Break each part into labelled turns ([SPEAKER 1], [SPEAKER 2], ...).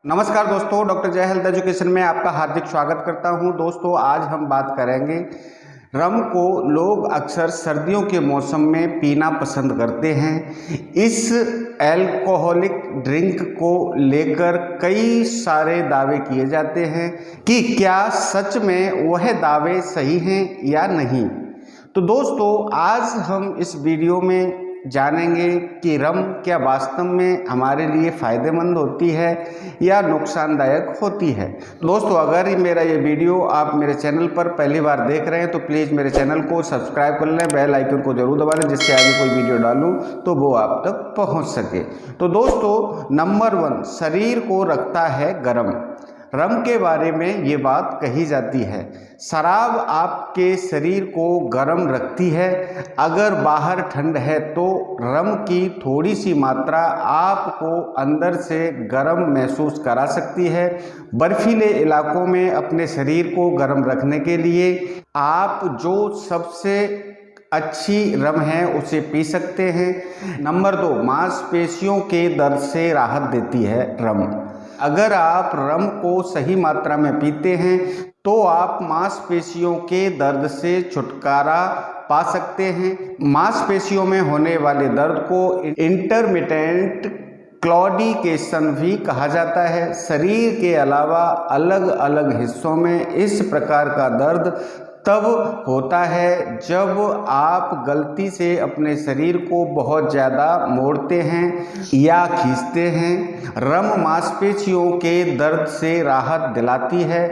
[SPEAKER 1] नमस्कार दोस्तों, डॉक्टर जय हेल्थ एजुकेशन में आपका हार्दिक स्वागत करता हूं। दोस्तों, आज हम बात करेंगे रम को लोग अक्सर सर्दियों के मौसम में पीना पसंद करते हैं। इस अल्कोहलिक ड्रिंक को लेकर कई सारे दावे किए जाते हैं कि क्या सच में वह दावे सही हैं या नहीं। तो दोस्तों, आज हम इस वीडियो में जानेंगे कि रम क्या वास्तव में हमारे लिए फ़ायदेमंद होती है या नुकसानदायक होती है। दोस्तों, अगर मेरा ये वीडियो आप मेरे चैनल पर पहली बार देख रहे हैं तो प्लीज़ मेरे चैनल को सब्सक्राइब कर लें, बेल आइकन को जरूर दबा दें, जिससे आगे कोई वीडियो डालूं तो वो आप तक पहुंच सके। तो दोस्तों, नंबर 1, शरीर को रखता है गर्म। रम के बारे में ये बात कही जाती है, शराब आपके शरीर को गर्म रखती है। अगर बाहर ठंड है तो रम की थोड़ी सी मात्रा आपको अंदर से गर्म महसूस करा सकती है। बर्फीले इलाकों में अपने शरीर को गर्म रखने के लिए आप जो सबसे अच्छी रम है उसे पी सकते हैं। नंबर 2, मांसपेशियों के दर्द से राहत देती है रम। अगर आप रम को सही मात्रा में पीते हैं तो आप मांसपेशियों के दर्द से छुटकारा पा सकते हैं। मांसपेशियों में होने वाले दर्द को इंटरमिटेंट क्लॉडिकेशन भी कहा जाता है। शरीर के अलावा अलग अलग हिस्सों में इस प्रकार का दर्द तब होता है जब आप गलती से अपने शरीर को बहुत ज़्यादा मोड़ते हैं या खींचते हैं। रम मांसपेशियों के दर्द से राहत दिलाती है।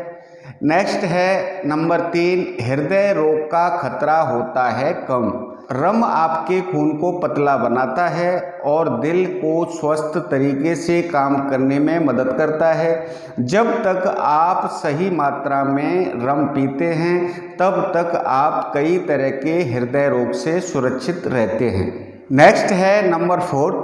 [SPEAKER 1] नेक्स्ट है नंबर 3, हृदय रोग का खतरा होता है कम। रम आपके खून को पतला बनाता है और दिल को स्वस्थ तरीके से काम करने में मदद करता है। जब तक आप सही मात्रा में रम पीते हैं तब तक आप कई तरह के हृदय रोग से सुरक्षित रहते हैं। नेक्स्ट है नंबर 4,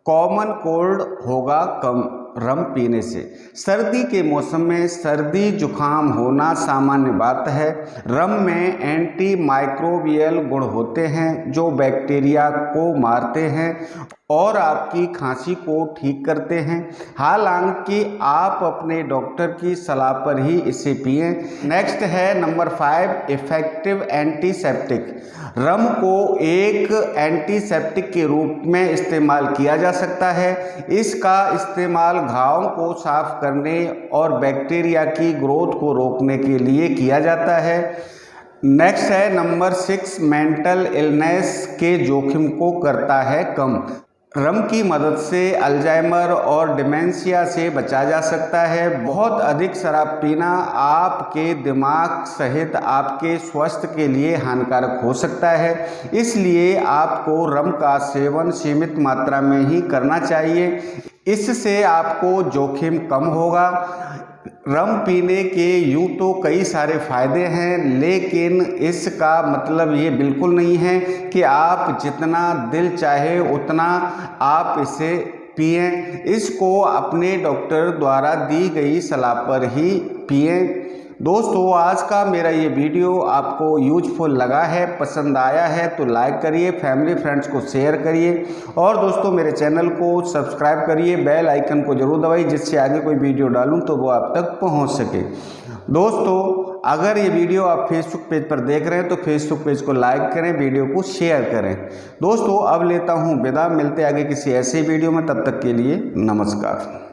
[SPEAKER 1] कॉमन कोल्ड होगा कम रम पीने से। सर्दी के मौसम में सर्दी जुकाम होना सामान्य बात है। रम में एंटी माइक्रोबियल गुण होते हैं जो बैक्टीरिया को मारते हैं और आपकी खांसी को ठीक करते हैं। हालांकि आप अपने डॉक्टर की सलाह पर ही इसे पिएं। नेक्स्ट है नंबर 5, इफेक्टिव एंटीसेप्टिक। रम को एक एंटीसेप्टिक के रूप में इस्तेमाल किया जा सकता है। इसका इस्तेमाल घावों को साफ करने और बैक्टीरिया की ग्रोथ को रोकने के लिए किया जाता है। नेक्स्ट है नंबर 6, मेंटल इलनेस के जोखिम को करता है कम। रम की मदद से अल्जाइमर और डिमेंशिया से बचा जा सकता है। बहुत अधिक शराब पीना आपके दिमाग सहित आपके स्वास्थ्य के लिए हानिकारक हो सकता है, इसलिए आपको रम का सेवन सीमित मात्रा में ही करना चाहिए। इससे आपको जोखिम कम होगा। रम पीने के यूँ तो कई सारे फायदे हैं, लेकिन इसका मतलब ये बिल्कुल नहीं है कि आप जितना दिल चाहे उतना आप इसे पिएं। इसको अपने डॉक्टर द्वारा दी गई सलाह पर ही पिएं। दोस्तों, आज का मेरा ये वीडियो आपको यूजफुल लगा है, पसंद आया है तो लाइक करिए, फैमिली फ्रेंड्स को शेयर करिए और दोस्तों मेरे चैनल को सब्सक्राइब करिए, बेल आइकन को जरूर दबाइए, जिससे आगे कोई वीडियो डालूं तो वो आप तक पहुंच सके। दोस्तों, अगर ये वीडियो आप फेसबुक पेज पर देख रहे हैं तो फेसबुक पेज को लाइक करें, वीडियो को शेयर करें। दोस्तों, अब लेता हूँ विदा, मिलते आगे किसी ऐसे वीडियो में, तब तक के लिए नमस्कार।